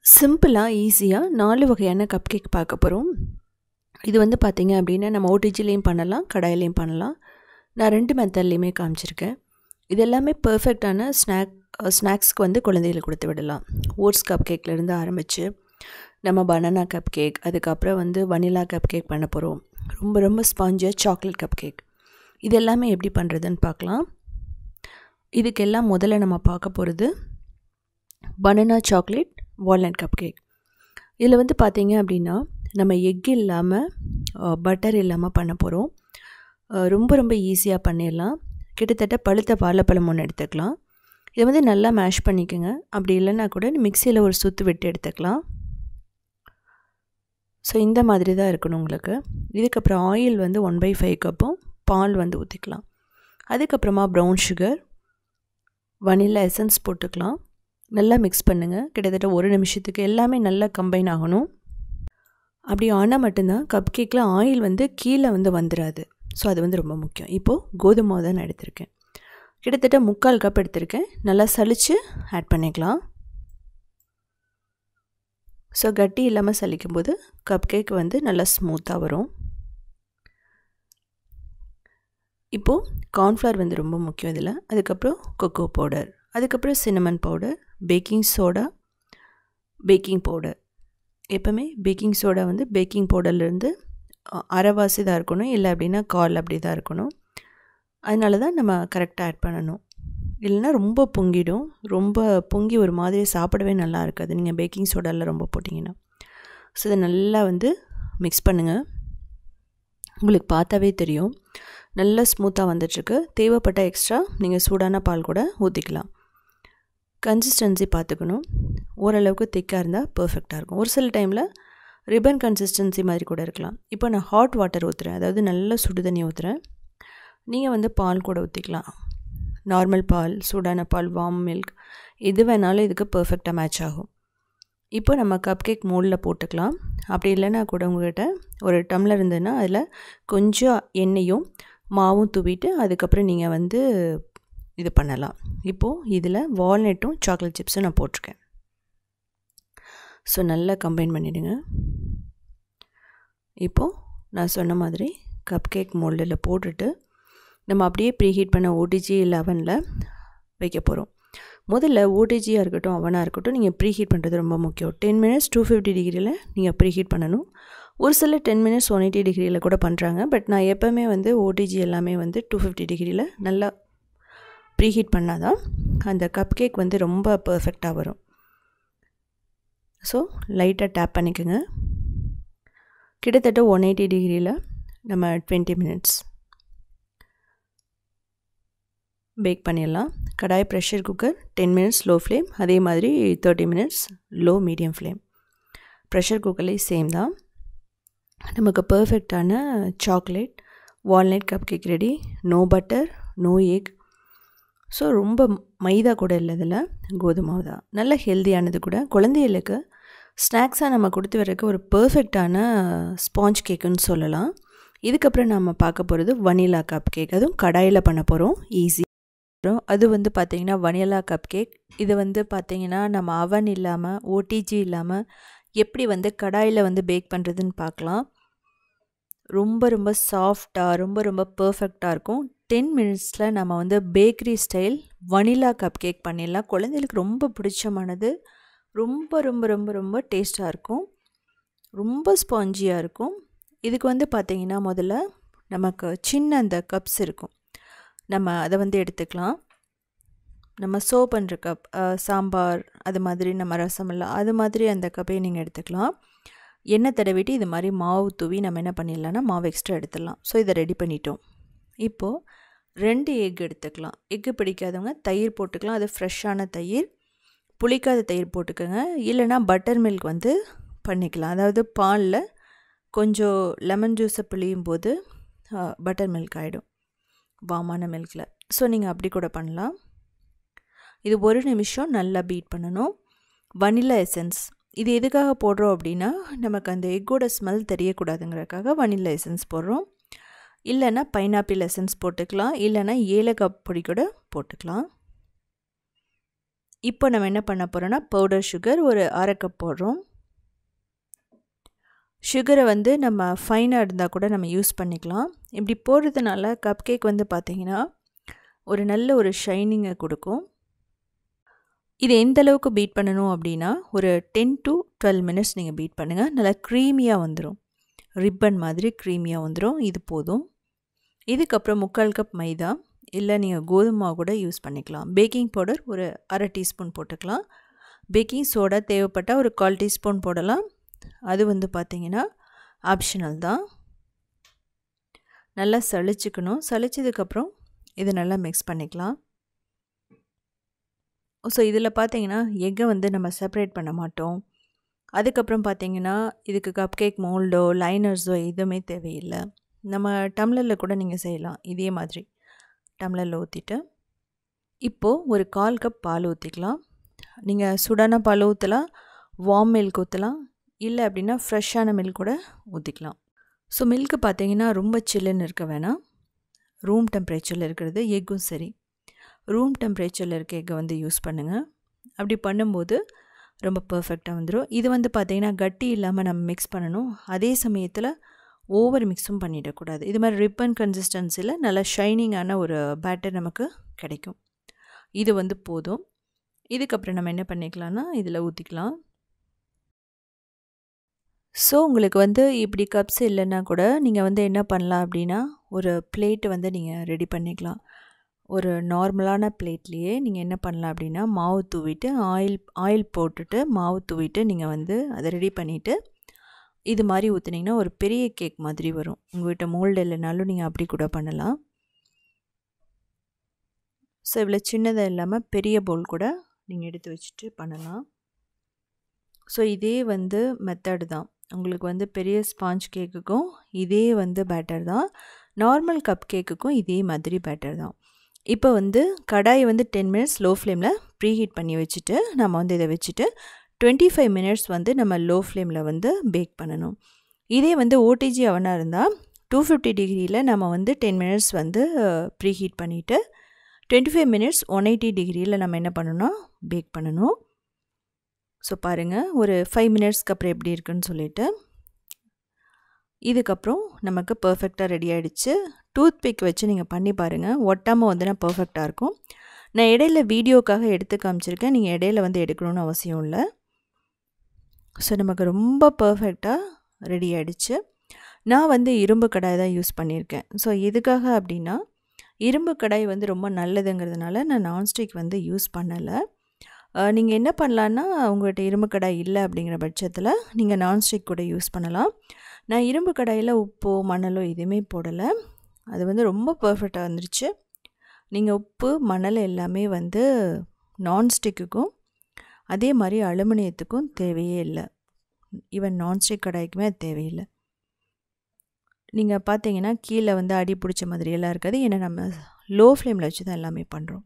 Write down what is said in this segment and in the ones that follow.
சிம்பிளாக ஈஸியாக 4 வகையான கப் கேக் பார்க்க போகிறோம். இது வந்து பார்த்திங்க அப்படின்னா நம்ம ஓடிஜிலையும் பண்ணலாம், கடாயிலையும் பண்ணலாம். நான் 2 மெத்தட்லேயுமே காமிச்சிருக்கேன். இது எல்லாமே பர்ஃபெக்டான ஸ்நாக்ஸ்க்கு வந்து குழந்தைகளுக்கு கொடுத்து விடலாம். ஓட்ஸ் கப் கேக்லேருந்து ஆரம்பித்து நம்ம பனானா கப் கேக், அதுக்கப்புறம் வந்து வனிலா கப் கேக் பண்ண போகிறோம். ரொம்ப ரொம்ப ஸ்பாஞ்சியாக சாக்லேட் கப் கேக். இது எல்லாமே எப்படி பண்ணுறதுன்னு பார்க்கலாம். இதுக்கெல்லாம் முதல்ல நம்ம பார்க்க போகிறது banana chocolate walnut cup cake. இதில் வந்து பார்த்திங்க அப்படின்னா நம்ம எக் இல்லாமல் பட்டர் இல்லாமல் பண்ண போகிறோம். ரொம்ப ரொம்ப ஈஸியாக பண்ணிடலாம். கிட்டத்தட்ட பழுத்த வாழைப்பழம் ஒன்று எடுத்துக்கலாம். இதை வந்து நல்லா மேஷ் பண்ணிக்கோங்க. அப்படி இல்லைன்னா கூட மிக்சியில் ஒரு சுற்று விட்டு எடுத்துக்கலாம். ஸோ இந்த மாதிரி தான் இருக்கணும் உங்களுக்கு. இதுக்கப்புறம் ஆயில் வந்து 1/5 கப்பும் பால் வந்து ஊற்றிக்கலாம். அதுக்கப்புறமா ப்ரௌன் சுகர், வனிலா எசன்ஸ் போட்டுக்கலாம். நல்லா மிக்ஸ் பண்ணுங்கள். கிட்டத்தட்ட 1 நிமிஷத்துக்கு எல்லாமே நல்லா கம்பைன் ஆகணும். அப்படி ஆனால் மட்டும்தான் கப் கேக்கில் ஆயில் வந்து கீழே வந்து வந்துடாது. ஸோ அது வந்து ரொம்ப முக்கியம். இப்போது கோதுமை மாவு தான் நான் எடுத்திருக்கேன். கிட்டத்தட்ட 3/4 கப் எடுத்திருக்கேன். நல்லா சலித்து ஆட் பண்ணிக்கலாம். ஸோ கட்டி இல்லாமல் சலிக்கும்போது கப் கேக் வந்து நல்லா ஸ்மூத்தாக வரும். இப்போது கார்ன்ஃப்ளவர் வந்து ரொம்ப முக்கியம் இதில். அதுக்கப்புறம் கொக்கோ பவுடர், அதுக்கப்புறம் cinnamon powder, baking soda, baking powder. எப்போவுமே பேக்கிங் சோடா வந்து பேக்கிங் பவுடர்லேருந்து அரைவாசி தான் இருக்கணும், இல்லை அப்படின்னா கால் அப்படி தான் இருக்கணும். அதனால தான் நம்ம கரெக்டாக ஆட் பண்ணணும். இல்லைன்னா ரொம்ப பொங்கிடும். ரொம்ப பொங்கி ஒரு மாதிரி சாப்பிடவே நல்லா இருக்காது நீங்கள் பேக்கிங் சோடாவில் ரொம்ப போட்டிங்கன்னா. ஸோ இதை நல்லா வந்து மிக்ஸ் பண்ணுங்கள். உங்களுக்கு பார்த்தாவே தெரியும் நல்லா ஸ்மூத்தாக வந்துட்டுருக்கு. தேவைப்பட்ட எக்ஸ்ட்ரா நீங்கள் சூடான பால் கூட ஊற்றிக்கலாம். கன்சிஸ்டன்சி பார்த்துக்கணும். ஓரளவுக்கு திக்காக இருந்தால் பர்ஃபெக்டாக இருக்கும். ஒரு சில டைமில் ரிப்பன் கன்சிஸ்டன்சி மாதிரி கூட இருக்கலாம். இப்போ நான் ஹாட் வாட்டர் ஊற்றுறேன், அதாவது நல்ல சுடு தண்ணி ஊற்றுறேன். நீங்கள் வந்து பால் கூட ஊற்றிக்கலாம். நார்மல் பால், சூடான பால், வார்ம் மில்க், எது வேணாலும் இதுக்கு பர்ஃபெக்டாக மேட்ச் ஆகும். இப்போ நம்ம கப் கேக் மோல்டில் போட்டுக்கலாம். அப்படி இல்லைன்னா கூட உங்கள்கிட்ட ஒரு டம்ளர் இருந்ததுன்னா அதில் கொஞ்சம் எண்ணெயும் மாவும் தூவிட்டு அதுக்கப்புறம் நீங்கள் வந்து இது பண்ணலாம். இப்போது இதில் வால்நட்டும் சாக்லேட் சிப்ஸும் நான் போட்டிருக்கேன். ஸோ நல்லா கம்பைன் பண்ணிவிடுங்க. இப்போது நான் சொன்ன மாதிரி கப் கேக் மோல்டில் போட்டுட்டு நம்ம அப்படியே ப்ரீஹீட் பண்ண ஓடிஜி இல்லை அவனில் வைக்க போகிறோம். முதல்ல ஓடிஜியாக இருக்கட்டும் அவனாக இருக்கட்டும் நீங்கள் ப்ரீஹீட் பண்ணுறது ரொம்ப முக்கியம். 10 மினிட்ஸ் 250 டிகிரியில் நீங்கள் ப்ரீஹீட் பண்ணணும். ஒரு சில 10 மினிட்ஸ் 180 டிகிரியில் கூட பண்ணுறாங்க. பட் நான் எப்போவுமே வந்து ஓடிஜி எல்லாமே வந்து 250 டிகிரியில் நல்லா ப்ரீஹீட் பண்ணால் தான் அந்த கப் கேக் வந்து ரொம்ப பர்ஃபெக்டாக வரும். ஸோ லைட்டாக டேப் பண்ணிக்கோங்க. கிட்டத்தட்ட 180 டிகிரியில் நம்ம 20 மினிட்ஸ் பேக் பண்ணிடலாம். Kadai, pressure cooker 10 minutes low flame, அதே மாதிரி 30 minutes low medium flame. Pressure குக்கர்லேயும் சேம் தான். நமக்கு பர்ஃபெக்டான chocolate walnut cup cake ready. No butter, no egg. So ரொம்ப மைதா கூட இல்லை, இதில் கோதுமை தான். நல்ல ஹெல்த்தியானது கூட. குழந்தைகளுக்கு ஸ்நாக்ஸாக நம்ம கொடுத்து வர்றதுக்கு ஒரு பர்ஃபெக்டான ஸ்பாஞ்ச் கேக்குன்னு சொல்லலாம். இதுக்கப்புறம் நம்ம பார்க்க போகிறது வனிலா கப் கேக். அதுவும் கடாயில் பண்ண போகிறோம். ஈஸி. அது வந்து பார்த்திங்கன்னா வனிலா கப் கேக். இது வந்து பார்த்திங்கன்னா நம்ம அவன் இல்லாமல் ஓடிஜி இல்லாமல் எப்படி வந்து கடாயில் வந்து பேக் பண்ணுறதுன்னு பார்க்கலாம். ரொம்ப ரொம்ப சாஃப்டாக ரொம்ப ரொம்ப பர்ஃபெக்டாக இருக்கும். 10 மினிட்ஸில் நம்ம வந்து bakery style vanilla cup cake பண்ணிடலாம். குழந்தைகளுக்கு ரொம்ப பிடிச்சமானது. ரொம்ப ரொம்ப ரொம்ப ரொம்ப டேஸ்ட்டாக இருக்கும். ரொம்ப ஸ்பாஞ்சியாக இருக்கும். இதுக்கு வந்து பார்த்திங்கன்னா முதல்ல நமக்கு சின்ன அந்த கப்ஸ் இருக்கும், நம்ம அதை வந்து எடுத்துக்கலாம். நம்ம சர்வ் பண்ணுற கப், சாம்பார் அது மாதிரி, நம்ம ரசமெல்லாம் அது மாதிரி அந்த கப்பையை நீங்கள் எடுத்துக்கலாம். எண்ணெய் தடவிட்டு இது மாதிரி மாவு தூவி நம்ம என்ன பண்ணிடலாம்னா மாவு எக்ஸ்ட்ரா எடுத்துடலாம். ஸோ இதை ரெடி பண்ணிட்டோம். இப்போது 2 எக் எடுத்துக்கலாம். எக்கு பிடிக்காதவங்க தயிர் போட்டுக்கலாம். அது ஃப்ரெஷ்ஷான தயிர், புளிக்காத தயிர் போட்டுக்கோங்க. இல்லைனா பட்டர் மில்க் வந்து பண்ணிக்கலாம். அதாவது பாலில் கொஞ்சம் லெமன் ஜூஸை பிழியும் போது பட்டர் மில்க் ஆகிடும் வாமான மில்கில். ஸோ நீங்கள் அப்படி கூட பண்ணலாம். இது 1 நிமிஷம் நல்லா பீட் பண்ணணும். வனிலா எசன்ஸ் இது எதுக்காக போடுறோம் அப்படின்னா நமக்கு அந்த எக்கோட ஸ்மெல் தெரியக்கூடாதுங்கிறதுக்காக வனிலா எசன்ஸ் போடுறோம். இல்லைன்னா பைனாப்பிள் எசன்ஸ் போட்டுக்கலாம். இல்லைன்னா ஏலக்காய் பொடி கூட போட்டுக்கலாம். இப்போ நம்ம என்ன பண்ண போகிறோன்னா பவுடர் சுகர் ஒரு 1/2 கப் போடுறோம். சுகரை வந்து நம்ம ஃபைனாக இருந்தால் கூட நம்ம யூஸ் பண்ணிக்கலாம். இப்படி போடுறதுனால கப் கேக் வந்து பார்த்திங்கன்னா ஒரு நல்ல ஒரு ஷைனிங்கை கொடுக்கும். இது எந்த அளவுக்கு பீட் பண்ணணும் அப்படின்னா ஒரு 10 to 12 மினிட்ஸ் நீங்கள் பீட் பண்ணுங்கள். நல்லா க்ரீமியாக வந்துடும், ரிப்பன் மாதிரி க்ரீமியாக வந்துடும். இது போதும். இதுக்கப்புறம் 3/4 கப் மைதா, இல்லை நீங்கள் கோதுமை மாவு கூட யூஸ் பண்ணிக்கலாம். பேக்கிங் பவுடர் ஒரு 1/2 டீஸ்பூன் போட்டுக்கலாம். பேக்கிங் சோடா தேவைப்பட்டால் ஒரு 1/4 டீஸ்பூன் போடலாம். அது வந்து பார்த்திங்கன்னா ஆப்ஷனல் தான். நல்லா சளிச்சிக்கணும். சளிச்சதுக்கப்புறம் இதை நல்லா மிக்ஸ் பண்ணிக்கலாம். ஸோ இதில் பார்த்திங்கன்னா எக்கை வந்து நம்ம செப்பரேட் பண்ண மாட்டோம். அதுக்கப்புறம் பார்த்திங்கன்னா இதுக்கு கப் கேக் மோல்டோ லைனர்ஸோ எதுவுமே தேவையில்லை. நம்ம டம்ளரில் கூட நீங்கள் செய்யலாம். இதே மாதிரி டம்ளரில் ஊற்றிட்டு இப்போது ஒரு 1/4 கப் பால் ஊற்றிக்கலாம். நீங்கள் சுடான பால் ஊற்றலாம், வார்ம் மில்க் ஊற்றலாம், இல்லை அப்படின்னா ஃப்ரெஷ்ஷான மில்க் கூட ஊற்றிக்கலாம். ஸோ மில்க்கு பார்த்திங்கன்னா ரொம்ப சில்லுன்னு இருக்க வேணாம், ரூம் டெம்பரேச்சரில் இருக்கிறது. எக்கும் சரி, ரூம் டெம்பரேச்சரில் இருக்க எக்கை வந்து யூஸ் பண்ணுங்கள். அப்படி பண்ணும்போது ரொம்ப பர்ஃபெக்டாக வந்துடும். இது வந்து பார்த்திங்கன்னா கட்டி இல்லாமல் நம்ம மிக்ஸ் பண்ணணும். அதே சமயத்தில் ஓவர் மிக்ஸும் பண்ணிடக்கூடாது. இது மாதிரி ரிப்பன் கன்சிஸ்டன்சியில் நல்லா ஷைனிங்கான ஒரு பேட்டர் நமக்கு கிடைக்கும். இது வந்து போதும். இதுக்கப்புறம் நம்ம என்ன பண்ணிக்கலாம்னா இதில் ஊற்றிக்கலாம். ஸோ உங்களுக்கு வந்து இப்படி கப்ஸ் இல்லைன்னா கூட நீங்கள் வந்து என்ன பண்ணலாம் அப்படின்னா ஒரு பிளேட்டு வந்து நீங்கள் ரெடி பண்ணிக்கலாம். ஒரு நார்மலான பிளேட்லேயே நீங்கள் என்ன பண்ணலாம் அப்படின்னா மாவு தூவிட்டு ஆயில் போட்டுட்டு மாவு தூவிட்டு நீங்கள் வந்து அதை ரெடி பண்ணிவிட்டு இது மாதிரி ஊற்றுனீங்கன்னா ஒரு பெரிய கேக் மாதிரி வரும். உங்கள்கிட்ட மோல்டு இல்லைனாலும் நீங்கள் அப்படி கூட பண்ணலாம். ஸோ இவ்வளோ சின்னதாக இல்லாமல் பெரிய பவுல் கூட நீங்கள் எடுத்து வச்சுட்டு பண்ணலாம். ஸோ இதே வந்து மெத்தடு தான். உங்களுக்கு வந்து பெரிய ஸ்பாஞ்ச் கேக்குக்கும் இதே வந்து பேட்டர் தான், நார்மல் கப் கேக்குக்கும் இதே மாதிரி பேட்டர் தான். இப்போ வந்து கடாயை வந்து 10 மினிட்ஸ் லோ ஃப்ளேமில் ப்ரீஹீட் பண்ணி வச்சுட்டு நம்ம வந்து இதை வச்சுட்டு 25 மினிட்ஸ் வந்து நம்ம லோ ஃப்ளேமில் வந்து பேக் பண்ணணும். இதே வந்து ஓடிஜி அவனாக இருந்தால் 250 டிகிரியில் நம்ம வந்து 10 மினிட்ஸ் வந்து ப்ரீஹீட் பண்ணிவிட்டு 25 மினிட்ஸ் 180 டிகிரியில் நம்ம என்ன பண்ணணும்னா பேக் பண்ணணும். ஸோ பாருங்கள் ஒரு 5 மினிட்ஸ்க்கு அப்புறம் எப்படி இருக்குன்னு சொல்லிட்டு இதுக்கப்புறம் நமக்கு பர்ஃபெக்டாக ரெடி ஆகிடுச்சு. டூத் பிக் வச்சு நீங்கள் பண்ணி பாருங்கள், ஒட்டாமல் வந்துன்னா பர்ஃபெக்டாக இருக்கும். நான் இடையில வீடியோக்காக எடுத்து காமிச்சிருக்கேன், நீங்கள் இடையில வந்து எடுக்கணும்னு அவசியம் இல்லை. ஸோ நமக்கு ரொம்ப பர்ஃபெக்டாக ரெடி ஆகிடுச்சு. நான் வந்து இரும்பு கடாய் தான் யூஸ் பண்ணியிருக்கேன். ஸோ எதுக்காக அப்படின்னா இரும்பு கடாய் வந்து ரொம்ப நல்லதுங்கிறதுனால நான் நான்ஸ்டிக் வந்து யூஸ் பண்ணலை. நீங்கள் என்ன பண்ணலான்னா உங்கள்கிட்ட இரும்பு கடாய் இல்லை அப்படிங்கிற பட்சத்தில் நீங்கள் நான்ஸ்டிக் கூட யூஸ் பண்ணலாம். நான் இரும்பு கடாயில் உப்போ மணலோ எதுவுமே போடலை. அது வந்து ரொம்ப பர்ஃபெக்டாக வந்துருச்சு. நீங்கள் உப்பு மணல் எல்லாமே வந்து நான்ஸ்டிக்குக்கும் அதே மாதிரி அலுமினியத்துக்கும் தேவையே இல்லை. ஈவன் நான்ஸ்டிக் கடாய்க்குமே அது தேவையில்லை. நீங்கள் பார்த்தீங்கன்னா கீழே வந்து அடி பிடிச்ச மாதிரியெல்லாம் இருக்காது, ஏன்னா நம்ம லோ ஃப்ளேமில் வச்சு தான் எல்லாமே பண்ணுறோம்.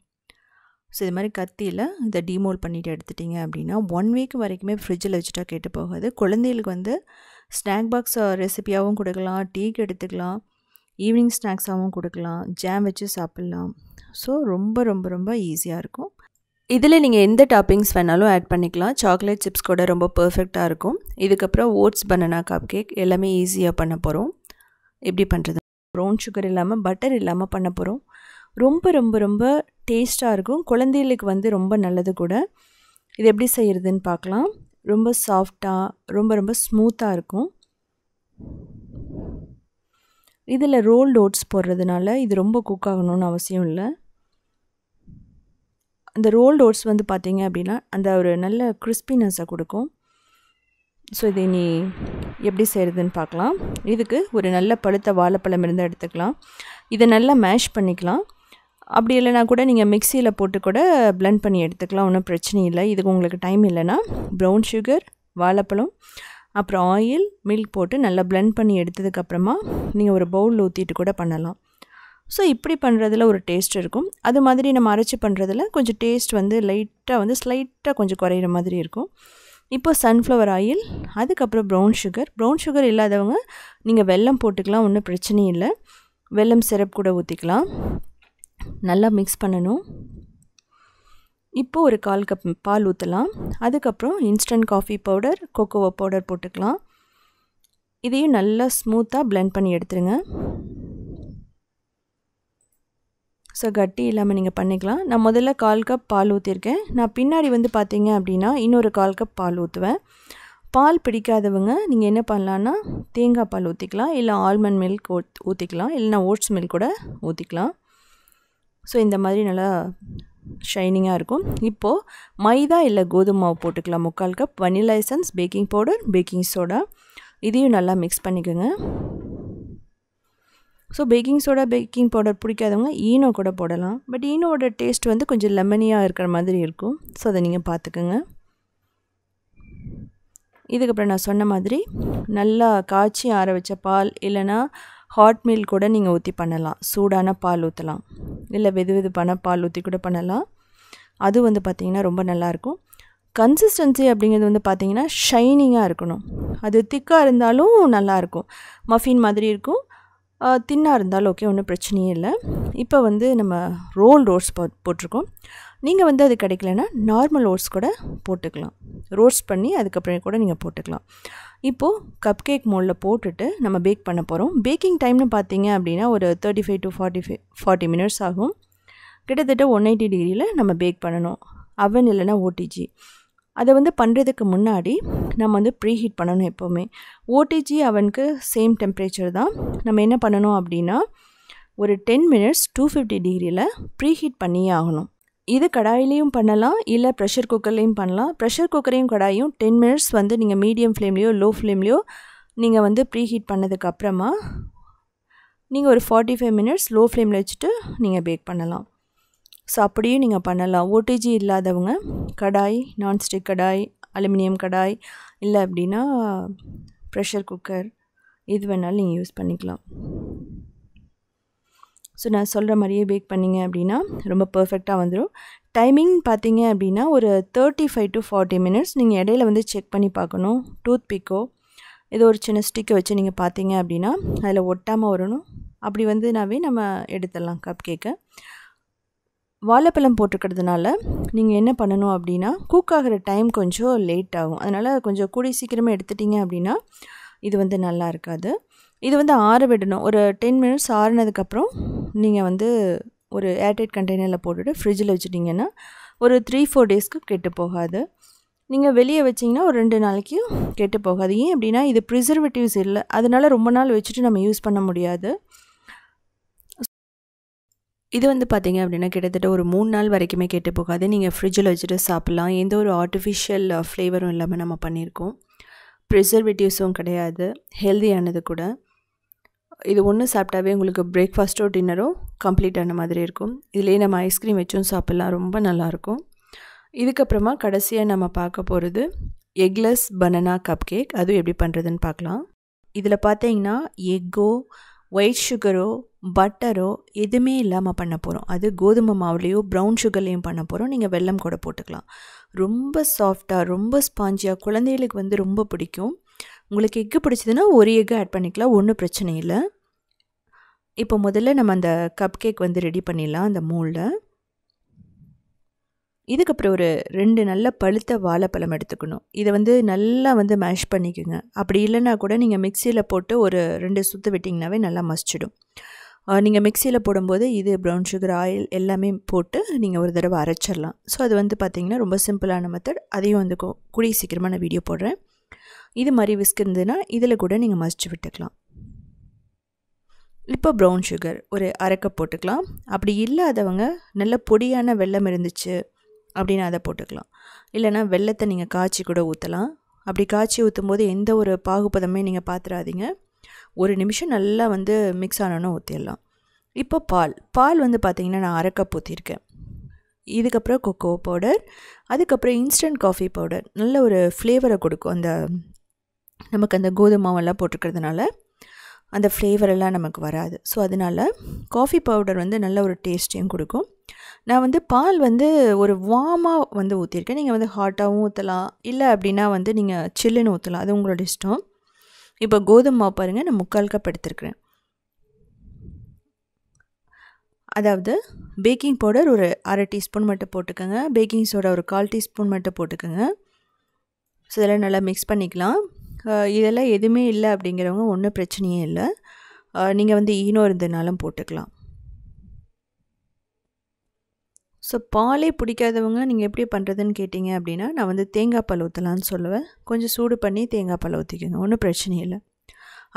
ஸோ இது மாதிரி கத்தியில் இதை டீமோல்ட் பண்ணிவிட்டு எடுத்துட்டிங்க அப்படின்னா 1 வீக் வரைக்குமே ஃப்ரிட்ஜில் வச்சுட்டா கெட்டு போகாது. குழந்தைகளுக்கு வந்து ஸ்நாக் பாக்ஸ் ரெசிபியாகவும் கொடுக்கலாம், டீக்கு எடுத்துக்கலாம், ஈவினிங் ஸ்நாக்ஸாகவும் கொடுக்கலாம், ஜாம் வச்சு சாப்பிட்லாம். ஸோ ரொம்ப ரொம்ப ரொம்ப ஈஸியாக இருக்கும். இதில் நீங்கள் எந்த டாப்பிங்ஸ் வேணாலும் ஆட் பண்ணிக்கலாம். சாக்லேட் சிப்ஸ் கூட ரொம்ப பர்ஃபெக்டாக இருக்கும். இதுக்கப்புறம் ஓட்ஸ் பனானா கப் கேக் எல்லாமே ஈஸியாக பண்ண போகிறோம். எப்படி பண்ணுறது, ப்ரௌன் சுகர் இல்லாமல் பட்டர் இல்லாமல் பண்ண போகிறோம். ரொம்ப ரொம்ப ரொம்ப டேஸ்ட்டாக இருக்கும். குழந்தைகளுக்கு வந்து ரொம்ப நல்லது கூட. இது எப்படி செய்கிறதுன்னு பார்க்கலாம். ரொம்ப சாஃப்டாக ரொம்ப ரொம்ப ஸ்மூத்தாக இருக்கும். இதில் ரோல்டு ஓட்ஸ் போடுறதுனால இது ரொம்ப குக் ஆகணும்னு அவசியம் இல்லை. அந்த ரோல்டு ஓட்ஸ் வந்து பார்த்திங்க அப்படின்னா அந்த ஒரு நல்ல கிறிஸ்பினஸை கொடுக்கும். ஸோ இதை நீ எப்படி செய்கிறதுன்னு பார்க்கலாம். இதுக்கு ஒரு நல்ல பழுத்த வாழைப்பழம் இருந்தால் எடுத்துக்கலாம். இதை நல்லா மேஷ் பண்ணிக்கலாம். அப்படி இல்லைனா கூட நீங்கள் மிக்சியில் போட்டு கூட பிளெண்ட் பண்ணி எடுத்துக்கலாம், ஒன்றும் பிரச்சனை இல்லை. இதுக்கு உங்களுக்கு டைம் இல்லைன்னா ப்ரௌன் சுகர், வாழைப்பழம், அப்புறம் ஆயில், மில்க் போட்டு நல்லா பிளெண்ட் பண்ணி எடுத்ததுக்கப்புறமா நீங்கள் ஒரு பவுலில் ஊற்றிட்டு கூட பண்ணலாம். ஸோ இப்படி பண்ணுறதுல ஒரு டேஸ்ட் இருக்கும். அது மாதிரி நம்ம அரைச்சி பண்ணுறதுல கொஞ்சம் டேஸ்ட் வந்து லைட்டாக வந்து ஸ்லைட்டாக கொஞ்சம் குறையிற மாதிரி இருக்கும். இப்போ சன்ஃப்ளவர் ஆயில், அதுக்கப்புறம் ப்ரௌன் சுகர் இல்லாதவங்க நீங்கள் வெல்லம் போட்டுக்கலாம், ஒன்றும் பிரச்சனை இல்லை. வெல்லம் சிரப் கூட ஊற்றிக்கலாம். நல்லா மிக்ஸ் பண்ணணும். இப்போ ஒரு 1/4 கப் பால் ஊற்றலாம். அதுக்கப்புறம் இன்ஸ்டன்ட் காஃபி பவுடர், கோகோவா பவுடர் போட்டுக்கலாம். இதையும் நல்லா ஸ்மூத்தாக பிளெண்ட் பண்ணி எடுத்துருங்க. ஸோ கட்டி இல்லாமல் நீங்கள் பண்ணிக்கலாம். நான் முதல்ல 1/4 கப் பால் ஊற்றிருக்கேன். நான் பின்னாடி வந்து பார்த்தீங்க அப்படின்னா இன்னொரு 1/4 கப் பால் ஊற்றுவேன். பால் பிடிக்காதவங்க நீங்கள் என்ன பண்ணலான்னா தேங்காய் பால் ஊற்றிக்கலாம், இல்லை ஆல்மண்ட் மில்க் ஊற்றிக்கலாம், இல்லைனா ஓட்ஸ் மில்க் கூட ஊற்றிக்கலாம். ஸோ இந்த மாதிரி நல்லா ஷைனிங்காக இருக்கும். இப்போது மைதா இல்லை கோதுமை மாவு போட்டுக்கலாம். 3/4 cup vanilla essence, baking powder, baking soda, இதையும் நல்லா மிக்ஸ் பண்ணிக்கோங்க. So baking soda, baking powder பிடிக்காதவங்க ஈனோ கூட போடலாம். பட் ஈனோட டேஸ்ட் வந்து கொஞ்சம் லெமனியாக இருக்கிற மாதிரி இருக்கும். ஸோ அதை நீங்கள் பார்த்துக்குங்க. இதுக்கப்புறம் நான் சொன்ன மாதிரி நல்லா காய்ச்சி ஆற வச்ச பால் இல்லைனா ஹாட் மில்க் கூட நீங்கள் ஊற்றி பண்ணலாம். சூடான பால் ஊற்றலாம், இல்லை வெதுவெதுப்பான பால் ஊற்றி கூட பண்ணலாம். அது வந்து பார்த்திங்கன்னா ரொம்ப நல்லாயிருக்கும். கன்சிஸ்டன்சி அப்படிங்கிறது வந்து பார்த்திங்கன்னா ஷைனிங்காக இருக்கணும். அது திக்காக இருந்தாலும் நல்லாயிருக்கும், மஃபின் மாதிரி இருக்கும். தின்னாக இருந்தாலும் ஓகே, ஒன்றும் பிரச்சனையே இல்லை. இப்போ வந்து நம்ம ரோல் ஓட்ஸ் போட்டிருக்கோம். நீங்கள் வந்து அது கிடைக்கலன்னா நார்மல் ஓட்ஸ் கூட போட்டுக்கலாம். ரோஸ்ட் பண்ணி அதுக்கப்புறம் கூட நீங்கள் போட்டுக்கலாம். இப்போது கப் கேக் மோல்டில் போட்டுட்டு நம்ம பேக் பண்ண போகிறோம். பேக்கிங் டைம்னு பார்த்தீங்க அப்படின்னா ஒரு 35 to 40 மினிட்ஸ் ஆகும். கிட்டத்தட்ட 180 டிகிரியில் நம்ம பேக் பண்ணணும். அவன் இல்லைனா ஓடிஜி. அதை வந்து பண்ணுறதுக்கு முன்னாடி நம்ம வந்து ப்ரீஹீட் பண்ணணும். எப்போவுமே ஓடிஜி அவனுக்கு சேம் டெம்பரேச்சர் தான். நம்ம என்ன பண்ணணும் அப்படின்னா ஒரு 10 மினிட்ஸ் 250 டிகிரியில் ப்ரீஹீட் பண்ணியே ஆகணும். இது கடாயிலையும் பண்ணலாம், இல்லை ப்ரெஷர் குக்கர்லேயும் பண்ணலாம். ப்ரெஷர் குக்கரையும் கடாயும் 10 மினிட்ஸ் வந்து நீங்கள் மீடியம் ஃப்ளேம்லேயோ லோ ஃப்ளேம்லேயோ நீங்கள் வந்து ப்ரீஹீட் பண்ணதுக்கப்புறமா நீங்கள் ஒரு 45 மினிட்ஸ் லோ ஃப்ளேமில் வச்சுட்டு நீங்கள் பேக் பண்ணலாம். ஸோ அப்படியும் நீங்கள் பண்ணலாம். ஓடிஜி இல்லாதவங்க கடாய், நான்ஸ்டிக் கடாய், அலுமினியம் கடாய், இல்லை அப்படின்னா ப்ரெஷர் குக்கர், இது வேணாலும் நீங்கள் யூஸ் பண்ணிக்கலாம். ஸோ நான் சொல்கிற மாதிரியே பேக் பண்ணிங்க அப்படின்னா ரொம்ப பர்ஃபெக்டாக வந்துடும். டைமிங் பார்த்தீங்க அப்படின்னா ஒரு 35 to 40 மினிட்ஸ். நீங்கள் இடையில வந்து செக் பண்ணி பார்க்கணும். டூத் பிக்கோ ஏதோ ஒரு சின்ன ஸ்டிக்கை வச்சு நீங்கள் பார்த்தீங்க அப்படின்னா அதில் ஒட்டாமல் வரணும். அப்படி வந்துனாவே நம்ம எடுத்துடலாம் கப் கேக்கை. வாழைப்பழம் போட்டுக்கிறதுனால நீங்கள் என்ன பண்ணணும் அப்படின்னா குக் ஆகிற டைம் கொஞ்சம் லேட் ஆகும். அதனால் கொஞ்சம் கூடி சீக்கிரமாக எடுத்துட்டிங்க அப்படின்னா இது வந்து நல்லா இருக்காது. இது வந்து ஆற விடணும். ஒரு 10 மினிட்ஸ் ஆறினதுக்கப்புறம் நீங்கள் வந்து ஒரு ஏர்டைட் கண்டெய்னரில் போட்டுட்டு ஃப்ரிட்ஜில் வச்சுட்டிங்கன்னா ஒரு 3-4 டேஸ்க்கு கெட்டு போகாது. நீங்கள் வெளியே வச்சிங்கன்னா ஒரு 2 நாளைக்கு கெட்டு போகாது. ஏன் அப்படின்னா இது ப்ரிசர்வேட்டிவ்ஸ் இல்லை, அதனால் ரொம்ப நாள் வச்சுட்டு நம்ம யூஸ் பண்ண முடியாது. இது வந்து பார்த்திங்க அப்படின்னா கிட்டத்தட்ட ஒரு 3 நாள் வரைக்குமே கெட்டு போகாது. நீங்கள் ஃப்ரிட்ஜில் வச்சுட்டு சாப்பிட்லாம். எந்த ஒரு ஆர்டிஃபிஷியல் ஃப்ளேவரும் இல்லாமல் நம்ம பண்ணியிருக்கோம். ப்ரிசர்வேட்டிவ்ஸும் கிடையாது, ஹெல்தியானது கூட. இது ஒன்று சாப்பிட்டாவே உங்களுக்கு பிரேக்ஃபாஸ்ட்டோ டின்னரோ கம்ப்ளீட் ஆன மாதிரி இருக்கும். இதுலேயே நம்ம ஐஸ்கிரீம் வச்சும் சாப்பிட்லாம், ரொம்ப நல்லாயிருக்கும். இதுக்கப்புறமா கடைசியாக நம்ம பார்க்க போகிறது எக்லெஸ் பனானா கப் கேக். அதுவும் எப்படி பண்ணுறதுன்னு பார்க்கலாம். இதில் பார்த்தீங்கன்னா எக்கோ, ஒயிட் சுகரோ, பட்டரோ எதுவுமே இல்லாமல் பண்ண போகிறோம். அது கோதுமை மாவுலேயோ ப்ரௌன் சுகர்லேயும் பண்ண போகிறோம். நீங்கள் வெல்லம் கூட போட்டுக்கலாம். ரொம்ப சாஃப்டாக, ரொம்ப ஸ்பாஞ்சியாக, குழந்தைகளுக்கு வந்து ரொம்ப பிடிக்கும். உங்களுக்கு எக்கு பிடிச்சதுன்னா ஒரு எக்கு ஆட் பண்ணிக்கலாம், ஒன்றும் பிரச்சனை இல்லை. இப்போ முதல்ல நம்ம அந்த கப் கேக் வந்து ரெடி பண்ணிடலாம் அந்த மோல்டில். இதுக்கப்புறம் ஒரு 2 நல்ல பழுத்த வாழைப்பழம் எடுத்துக்கணும். இதை வந்து நல்லா வந்து மேஷ் பண்ணிக்கோங்க. அப்படி இல்லைன்னா கூட நீங்கள் மிக்சியில் போட்டு ஒரு 2 சுற்று விட்டிங்கனாவே நல்லா மசிச்சிடும். நீங்கள் மிக்சியில் போடும்போது இது ப்ரௌன் சுகர், ஆயில் எல்லாமே போட்டு நீங்கள் ஒரு தடவை அரைச்சிடலாம். ஸோ அது வந்து பார்த்திங்கன்னா ரொம்ப சிம்பிளான மெத்தட். அதையும் வந்து கூடிய சீக்கிரமாக நான் வீடியோ போடுறேன். இது மாதிரி விஸ்க் இருந்ததுன்னா இதில் கூட நீங்கள் மசிச்சு விட்டுக்கலாம். இப்போ ப்ரௌன் சுகர் ஒரு 1/2 கப் போட்டுக்கலாம். அப்படி இல்லாதவங்க நல்ல பொடியான வெல்லம் இருந்துச்சு அப்படின்னு அதை போட்டுக்கலாம். இல்லைனா வெல்லத்தை நீங்கள் காய்ச்சி கூட ஊற்றலாம். அப்படி காய்ச்சி ஊற்றும் போது எந்த ஒரு பாகுபதமே நீங்கள் பார்த்துடாதீங்க. ஒரு நிமிஷம் நல்லா வந்து மிக்ஸ் ஆனோன்னு ஊற்றிடலாம். இப்போ பால் வந்து பார்த்திங்கன்னா நான் 1/2 கப் ஊற்றிருக்கேன். இதுக்கப்புறம் கொக்கோ பவுடர், அதுக்கப்புறம் இன்ஸ்டன்ட் காஃபி பவுடர். நல்ல ஒரு ஃப்ளேவரை கொடுக்கும். அந்த நமக்கு அந்த கோதுமை மாவெல்லாம் போட்டுக்கிறதுனால அந்த ஃப்ளேவரெல்லாம் நமக்கு வராது. ஸோ அதனால் காஃபி பவுடர் வந்து நல்ல ஒரு டேஸ்ட்டையும் கொடுக்கும். நான் வந்து பால் வந்து ஒரு வார்மாக வந்து ஊற்றிருக்கேன். நீங்கள் வந்து ஹாட்டாகவும் ஊற்றலாம், இல்லை அப்படின்னா வந்து நீங்கள் சில்லுன்னு ஊற்றலாம், அது உங்களோட இஷ்டம். இப்போ கோதுமை மாவு பாருங்கள், நான் 3/4 கப் எடுத்துருக்கிறேன். அதாவது பேக்கிங் பவுடர் ஒரு 1/2 டீஸ்பூன் மட்டும் போட்டுக்கோங்க, பேக்கிங் சோடா ஒரு 1/4 டீஸ்பூன் மட்டும் போட்டுக்கோங்க. ஸோ இதெல்லாம் நல்லா மிக்ஸ் பண்ணிக்கலாம். இதெல்லாம் எதுவுமே இல்லை அப்படிங்கிறவங்க ஒன்றும் பிரச்சனையே இல்லை, நீங்கள் வந்து ஈனோ இருந்ததுனாலும் போட்டுக்கலாம். ஸோ பாலே பிடிக்காதவங்க நீங்கள் எப்படி பண்ணுறதுன்னு கேட்டிங்க அப்படின்னா, நான் வந்து தேங்காய் பால் ஊற்றலான்னு சொல்லுவேன். கொஞ்சம் சூடு பண்ணி தேங்காய் பால் ஊற்றிக்கோங்க, ஒன்றும் பிரச்சனை இல்லை.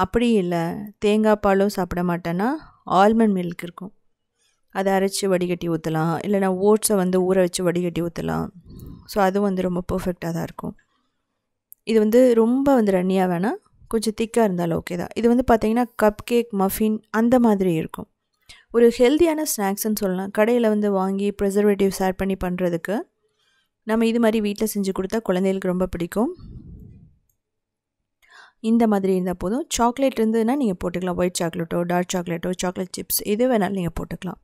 அப்படி இல்லை தேங்காய் பாலும் சாப்பிட மாட்டேன்னா ஆல்மண்ட் மில்க் இருக்கும், அதை அரைச்சி வடிகட்டி ஊற்றலாம், இல்லைனா ஓட்ஸை வந்து ஊற வச்சு வடிகட்டி ஊற்றலாம். ஸோ அதுவும் வந்து ரொம்ப பர்ஃபெக்டாக தான் இருக்கும். இது வந்து ரொம்ப வந்து ரன்னியாக வேணாம், கொஞ்சம் திக்காக இருந்தாலும் ஓகே தான். இது வந்து பார்த்திங்கன்னா கப் கேக் மஃபின் அந்த மாதிரி இருக்கும். ஒரு ஹெல்த்தியான ஸ்நாக்ஸ்ன்னு சொல்லலாம். கடையில் வந்து வாங்கி ப்ரிசர்வேட்டிவ்ஸ் ஆட் பண்ணி பண்ணுறதுக்கு நம்ம இது மாதிரி வீட்டில் செஞ்சு கொடுத்தா குழந்தைகளுக்கு ரொம்ப பிடிக்கும். இந்த மாதிரி இருந்தால் போதும். சாக்லேட் இருந்ததுன்னா நீங்கள் போட்டுக்கலாம், ஒயிட் சாக்லேட்டோ டார்க் சாக்லேட்டோ சாக்லேட் சிப்ஸ் எது வேணாலும் நீங்கள் போட்டுக்கலாம்.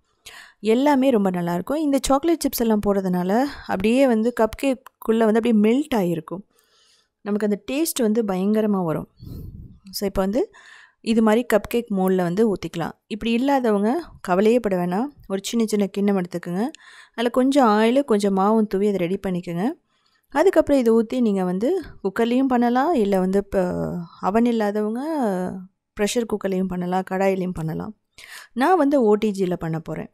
எல்லாமே ரொம்ப நல்லாயிருக்கும். இந்த சாக்லேட் சிப்ஸ் எல்லாம் போடுறதுனால அப்படியே வந்து கப் கேக்குள்ளே வந்து அப்படியே மெல்ட் ஆகிருக்கும், நமக்கு அந்த டேஸ்ட் வந்து பயங்கரமாக வரும். ஸோ இப்போ வந்து இது மாதிரி கப் கேக் மோல்டில் வந்து ஊற்றிக்கலாம். இப்படி இல்லாதவங்க கவலையே பட வேணாம், ஒரு சின்ன சின்ன கிண்ணம் எடுத்துக்கோங்க, அதில் கொஞ்சம் ஆயில் கொஞ்சம் மாவும் தூவி அதை ரெடி பண்ணிக்கோங்க. அதுக்கப்புறம் இதை ஊற்றி நீங்கள் வந்து குக்கர்லேயும் பண்ணலாம், இல்லை வந்து இப்போ அவன் இல்லாதவங்க ப்ரெஷர் குக்கர்லேயும் பண்ணலாம், கடாயிலையும் பண்ணலாம். நான் வந்து ஓடிஜியில் பண்ண போகிறேன்.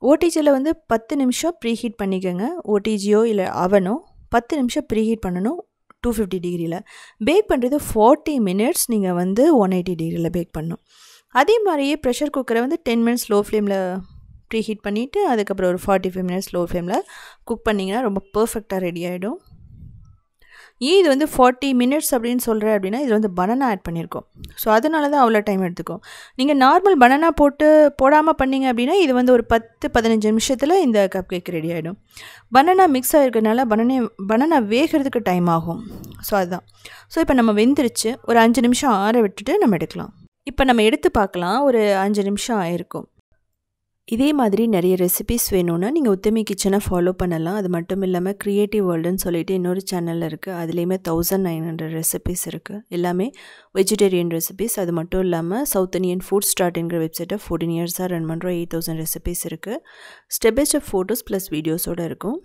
ஓடிஜியில் வந்து 10 நிமிஷம் ப்ரீஹீட் பண்ணிக்கோங்க. ஓடிஜியோ இல்லை அவனோ 10 நிமிஷம் ப்ரீஹீட் பண்ணணும் 250 டிகிரியில். பேக் பண்ணுறது 40 மினிட்ஸ் நீங்கள் வந்து 180 டிகிரியில் பேக் பண்ணணும். அதே மாதிரியே ப்ரெஷர் குக்கரை வந்து 10 மினிட்ஸ் லோ ஃப்ளேமில் ப்ரீஹீட் பண்ணிவிட்டு அதுக்கப்புறம் ஒரு 45 மினிட்ஸ் லோ ஃப்ளேமில் குக் பண்ணிங்கன்னா ரொம்ப பர்ஃபெக்டாக ரெடி ஆகிடும். ஏன் இது வந்து 40 மினிட்ஸ் அப்படின்னு சொல்கிறேன் அப்படின்னா, இதில் வந்து பனானா ஆட் பண்ணியிருக்கோம். ஸோ அதனால தான் அவ்வளோ டைம் எடுத்துக்கும். நீங்கள் நார்மல் பனானா போடாமல் பண்ணிங்க அப்படின்னா இது வந்து ஒரு 10-15 நிமிஷத்தில் இந்த கப் கேக் ரெடி ஆகிடும். பனானா மிக்ஸ் ஆகிருக்கிறதுனால பனானா வேகிறதுக்கு டைம் ஆகும். ஸோ அதுதான். ஸோ இப்போ நம்ம வெந்துருச்சு, ஒரு 5 நிமிஷம் ஆற விட்டுட்டு நம்ம எடுக்கலாம். இப்போ நம்ம எடுத்து பார்க்கலாம், ஒரு 5 நிமிஷம் ஆகிருக்கும். இதே மாதிரி நிறைய ரெசிபிஸ் வேணும்னா நீங்கள் உத்தமி கிச்சனை ஃபாலோ பண்ணலாம். அது மட்டும் இல்லாமல் க்ரியேட்டிவ் வேர்ல்டுன்னு சொல்லிட்டு இன்னொரு சேனலில் இருக்குது, அதுலேயுமே 1900 ரெசிபிஸ் இருக்குது, எல்லாமே வெஜிடேரியன் ரெசிபிஸ். அது மட்டும் இல்லாமல் சவுத் இண்டியன் ஃபுட் ஸ்டார்ட்ங்கிற வெப்சைட்டை 14 இயர்ஸாக ரன் பண்ணுறோம். 8000 ரெசிபிஸ் இருக்குது. Step by step photos plus வீடியோஸோடு இருக்கும்.